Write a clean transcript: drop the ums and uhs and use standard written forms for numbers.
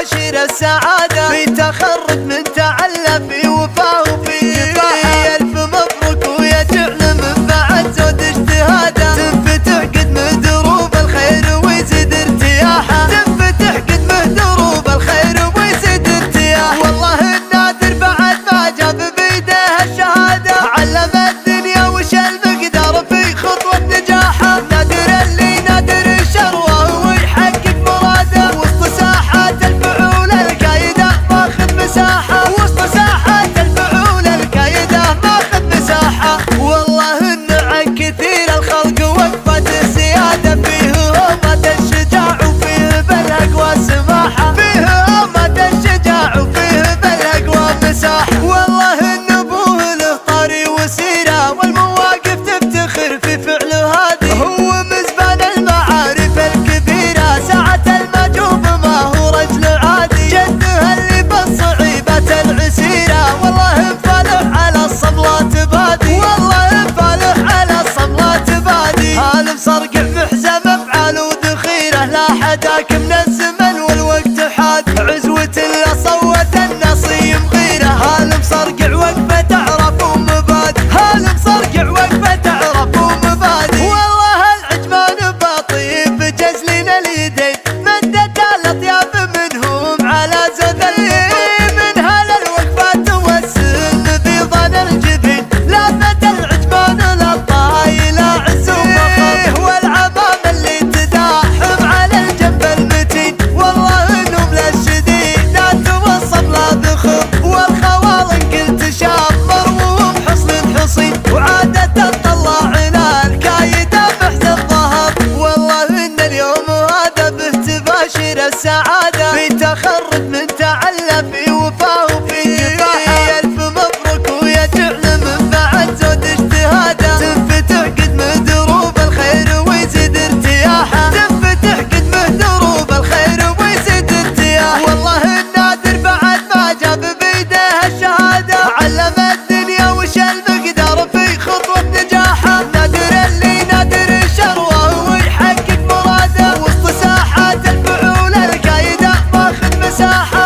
تباشر السعادة، في تخرج من تعلى في وفاه وفي إفاحة. ألف مبروك ويجعل من بعد زود اجتهاده، تنفتح قدم دروب الخير ويزيد ارتياحه، تنفتح قدم دروب الخير ويزيد ارتياحه. والله النادر بعد ما جاب بيده الشهادة، علم الدنيا وش المقدار في خطوة نجاحه. نادر اللي نادر الشروه ويحقق مراده، وسط ساحات الفعول الكايدة ماخذ مساحة، وسط ساحات الفعول الكايدة ماخذ مساحة. والله ان كثير الخلق وقفت السيادة، فيه همة الشجاع وفيه بالهق والسماحة، فيه همة الشجاع وفيه بالهق والمساحة. والله ان ابوه له طري وسيرة، والمواقف تفتخر في فعله هادي، هو مزبان المعارف الكبيرة، ساعة المجوب ما هو رجل عادي، جده اللي بالصعيبات العسيرة. والله انفالح على الصملات بادي، والله انفالح على الصملات بادي. هالم صرقع محزم افعال ودخيره، لا حداك من الزمن والوقت حاد، عزوة اللي صوت النصيم غيره. هالم صرقع وقفه تعرف ومبادي، هالم صرقع وقفه تعرف ومبادي. والله العجمان بطيب جزلين اليدين، مدت الاطياف منهم على زود اليمين، من هالوقفات والسن بيضان الجبين، لافت العجمان للطايل عز وفخر، والعمام اللي تداحم على الجنب المتين. والله انهم للشديدات والصبلة ذخر، والخوالق قلت شامر وهم حصن حصين، وعادة تطلعنا الكايدة محزن ظهر. والله ان اليوم هذا به تباشر السعادة، في تخرج من تعلى في وفاه وفي إفاحة. ألف مبروك ويجعل من بعد زود اجتهاده، تنفتح قدم دروب الخير ويزيد ارتياحه، تنفتح قدم دروب الخير ويزيد ارتياحه. والله النادر بعد ما جاب بيده الشهادة، علم الدنيا وش المقدار في خطوة نجاحه. نادر اللي نادر الشروه ويحقق مراده، وسط ساحات الفعول الكايدة ماخذ مساحة.